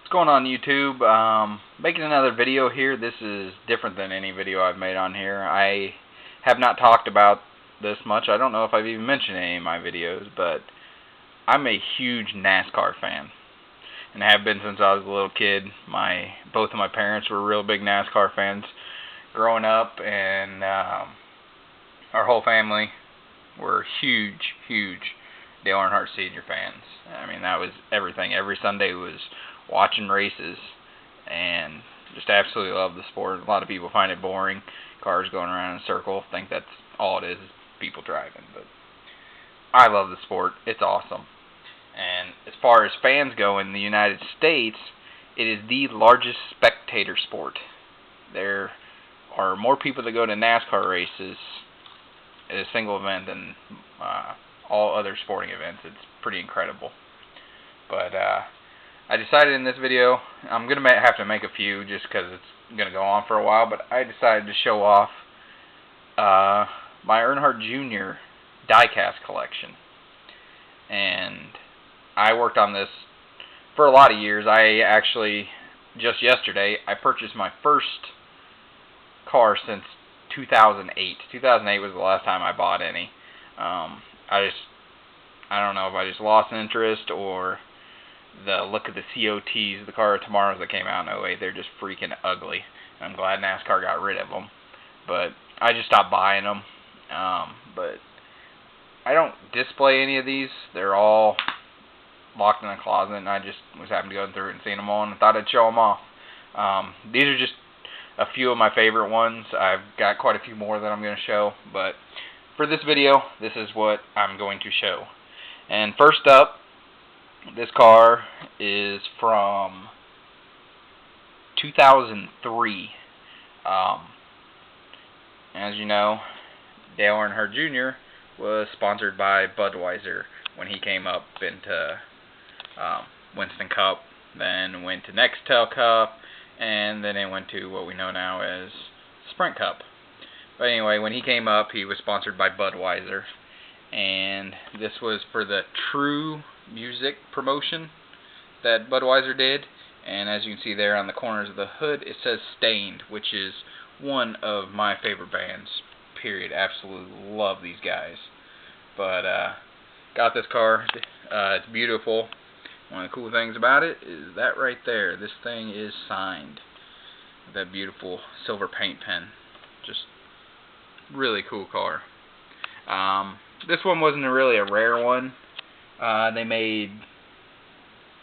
What's going on, YouTube? Making another video here. This is different than any video I've made on here. I have not talked about this much. I don't know if I've even mentioned any of my videos, but I'm a huge NASCAR fan, and have been since I was a little kid. Both of my parents were real big NASCAR fans growing up, and our whole family were huge Dale Earnhardt Sr. fans. I mean, that was everything. Every Sunday was watching races, and just absolutely love the sport. A lot of people find it boring, cars going around in a circle, think that's all it is people driving, but I love the sport. It's awesome. And as far as fans go in the United States, it is the largest spectator sport. There are more people that go to NASCAR races at a single event than all other sporting events. It's pretty incredible. But I decided in this video, I'm going to have to make a few just because it's going to go on for a while, but I decided to show off my Earnhardt Jr. diecast collection. And I worked on this for a lot of years. I actually, just yesterday, I purchased my first car since 2008. 2008 was the last time I bought any. I don't know if I just lost interest or the look of the COTs, the car of tomorrows that came out in 08, they're just freaking ugly. I'm glad NASCAR got rid of them. But I just stopped buying them. But I don't display any of these. They're all locked in a closet, and I just was having to go through and seeing them all, and I thought I'd show them off. These are just a few of my favorite ones. I've got quite a few more that I'm going to show, but for this video, this is what I'm going to show. And first up, this car is from 2003. As you know, Dale Earnhardt Jr. was sponsored by Budweiser when he came up into Winston Cup, then went to Nextel Cup, and then it went to what we know now as Sprint Cup. But anyway, when he came up, he was sponsored by Budweiser, and this was for the True Music promotion that Budweiser did. And as you can see there on the corners of the hood, it says Stained, which is one of my favorite bands, period. Absolutely love these guys. But got this car. It's beautiful. One of the cool things about it is that right there. This thing is signed with that beautiful silver paint pen. Just really cool car. This one wasn't really a rare one. They made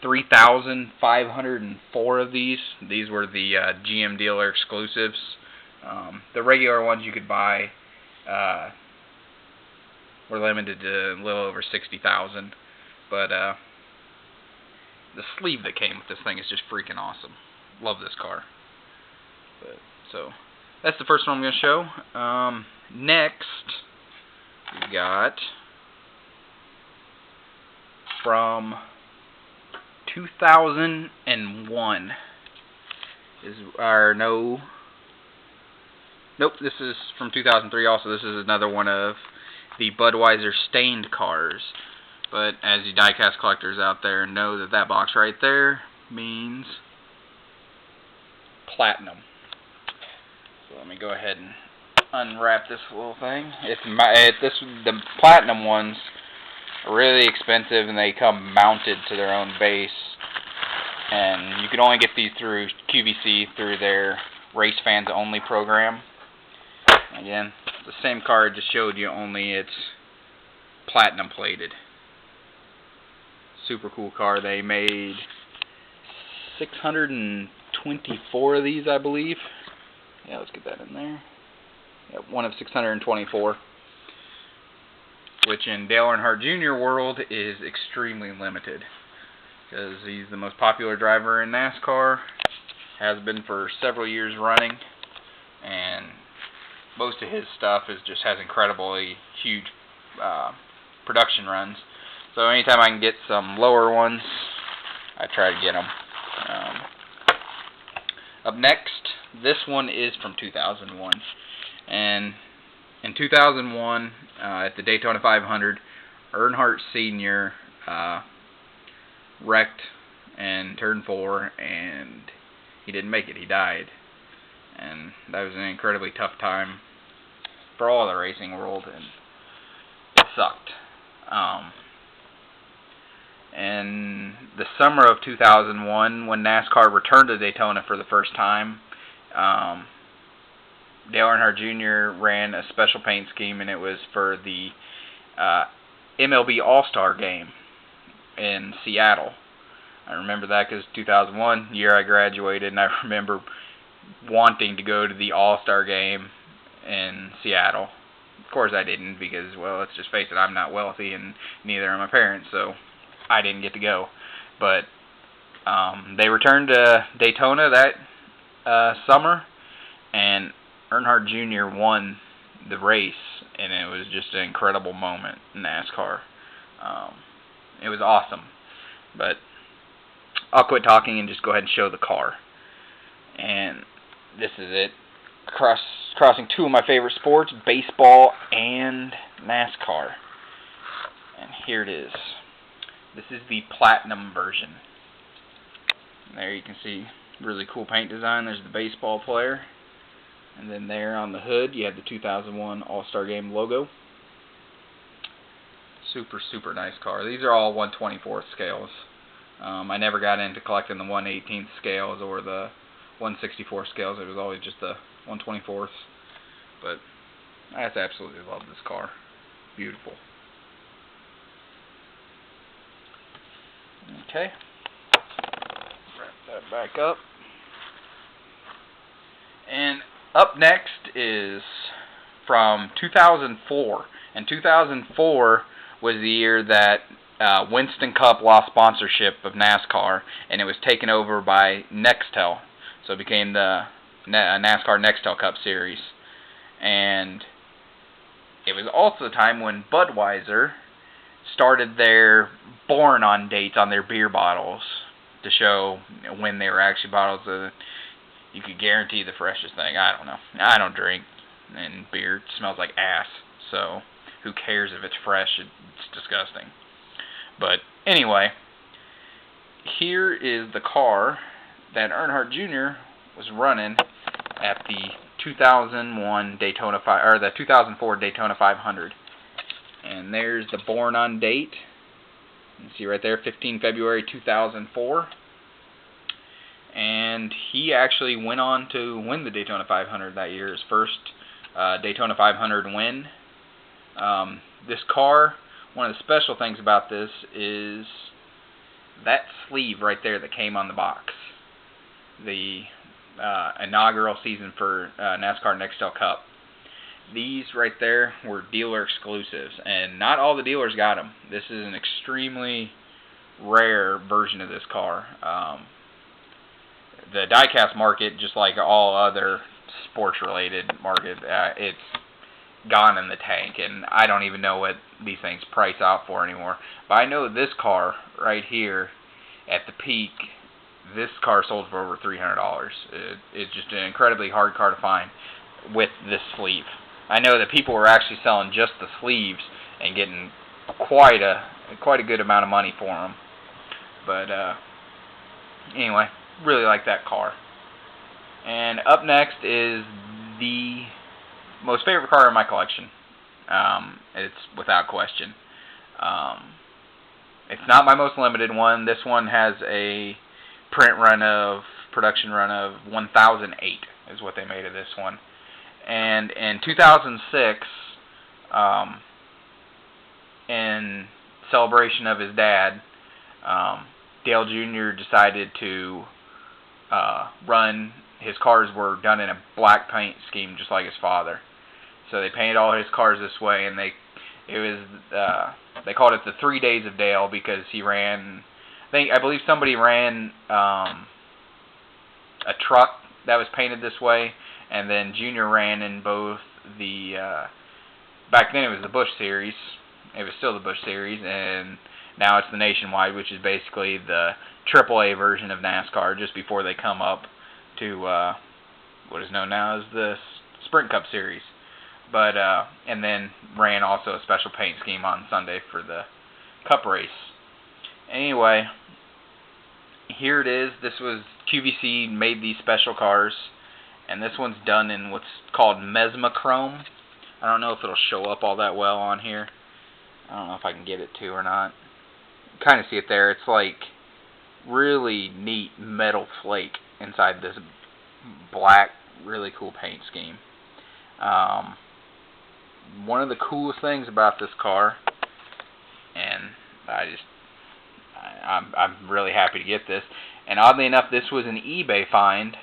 3,504 of these. These were the GM dealer exclusives. The regular ones you could buy were limited to a little over 60,000. But the sleeve that came with this thing is just freaking awesome. Love this car. So that's the first one I'm going to show. Next, we got from 2001. Nope, this is from 2003 also. This is another one of the Budweiser Stained cars. But as you diecast collectors out there know that that box right there means platinum. So let me go ahead and unwrap this little thing. The platinum ones are really expensive, and they come mounted to their own base. And you can only get these through QVC, through their Race Fans Only program. Again, the same car I just showed you, only it's platinum plated. Super cool car. They made 624 of these, I believe. Yeah, let's get that in there. Yeah, one of 624. Which in Dale Earnhardt Jr. world is extremely limited, because he's the most popular driver in NASCAR, has been for several years running, and most of his stuff just has incredibly huge production runs. So anytime I can get some lower ones, I try to get them. Up next, this one is from 2001, and in 2001, at the Daytona 500, Earnhardt Sr. wrecked and turned 4, and he didn't make it. He died. And that was an incredibly tough time for all the racing world, and it sucked. In the summer of 2001, when NASCAR returned to Daytona for the first time, Dale Earnhardt Jr. ran a special paint scheme, and it was for the MLB All-Star Game in Seattle. I remember that because 2001, year I graduated, and I remember wanting to go to the All-Star Game in Seattle. Of course I didn't because, well, let's just face it, I'm not wealthy, and neither are my parents, so I didn't get to go. But they returned to Daytona that summer, and Earnhardt Jr. won the race, and it was just an incredible moment in NASCAR. It was awesome. But I'll quit talking and just go ahead and show the car. And this is it. Crossing two of my favorite sports, baseball and NASCAR. And here it is. This is the platinum version. There you can see really cool paint design. There's the baseball player. And then there on the hood you have the 2001 All-Star Game logo. Super, super nice car. These are all 1/24th scales. I never got into collecting the 1/18th scales or the 1/64 scales. It was always just the 1/24ths. But I just absolutely love this car. Beautiful. Okay. Wrap that back up. And up next is from 2004. And 2004 was the year that Winston Cup lost sponsorship of NASCAR, and it was taken over by Nextel. So it became the NASCAR Nextel Cup Series. And it was also the time when Budweiser started their born on dates on their beer bottles to show when they were actually bottled, so that you could guarantee the freshest thing. I don't know. I don't drink, and beer smells like ass, so who cares if it's fresh? It's disgusting. But anyway, here is the car that Earnhardt Jr. was running at the 2004 Daytona 500. And there's the born on date. You can see right there, 15 February 2004. And he actually went on to win the Daytona 500 that year, his first Daytona 500 win. This car, one of the special things about this is that sleeve right there that came on the box. The inaugural season for NASCAR Nextel Cup. These right there were dealer exclusives, and not all the dealers got them. This is an extremely rare version of this car. The diecast market, just like all other sports-related market, it's gone in the tank, and I don't even know what these things price out for anymore. But I know this car right here, at the peak, this car sold for over $300. It's just an incredibly hard car to find with this sleeve. I know that people were actually selling just the sleeves and getting quite a good amount of money for them. But anyway, really like that car. And up next is the most favorite car in my collection. It's without question. It's not my most limited one. This one has a production run of 1008 is what they made of this one. And in 2006, in celebration of his dad, Dale Jr. decided to run. His cars were done in a black paint scheme, just like his father. So they painted all his cars this way, and they called it the 3 Days of Dale because he ran. I believe somebody ran a truck that was painted this way. And then Junior ran in both the, back then it was the Busch Series. It was still the Busch Series, and now it's the Nationwide, which is basically the AAA version of NASCAR, just before they come up to what is known now as the Sprint Cup Series. But and then ran also a special paint scheme on Sunday for the Cup race. Anyway, here it is. This was QVC made these special cars, and this one's done in what's called mesmochrome. I don't know if it'll show up all that well on here. I don't know if I can get it to or not. Kind of see it there. It's like really neat metal flake inside this black, really cool paint scheme. One of the coolest things about this car, and I'm really happy to get this, and oddly enough, this was an eBay find,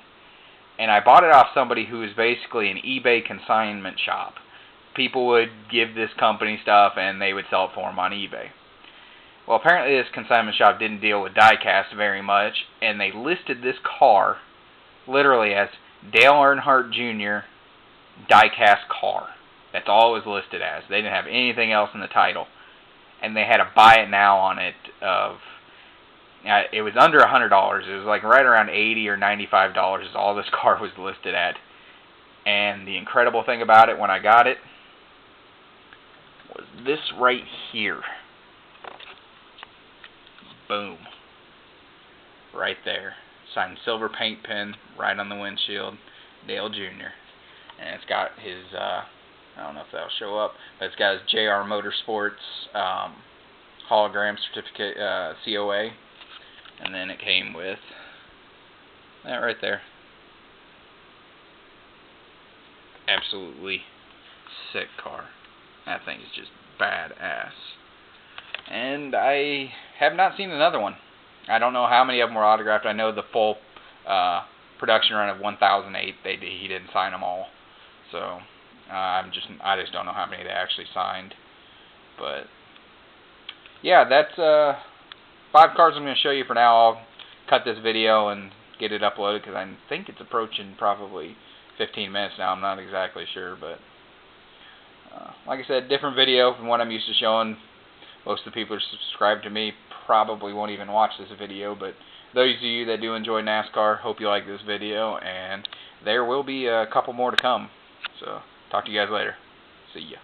and I bought it off somebody who is basically an eBay consignment shop. People would give this company stuff, and they would sell it for them on eBay. Well, apparently this consignment shop didn't deal with die-cast very much, and they listed this car literally as Dale Earnhardt Jr. die-cast car. That's all it was listed as. They didn't have anything else in the title. And they had a buy it now on it of, it was under $100. It was like right around $80 or $95 is all this car was listed at. And the incredible thing about it when I got it was this right here. Boom. Right there. Signed silver paint pen right on the windshield. Dale Jr. And it's got his, I don't know if that'll show up, but it's got his JR Motorsports hologram certificate, COA. And then it came with that right there. Absolutely sick car. That thing is just badass. And I have not seen another one. I don't know how many of them were autographed. I know the full production run of 1008, he didn't sign them all. So I just don't know how many they actually signed. But yeah, that's 5 cars I'm going to show you for now. I'll cut this video and get it uploaded because I think it's approaching probably 15 minutes now. I'm not exactly sure, but like I said, different video from what I'm used to showing. Most of the people who are subscribed to me probably won't even watch this video, but those of you that do enjoy NASCAR, hope you like this video, and there will be a couple more to come. So, talk to you guys later. See ya.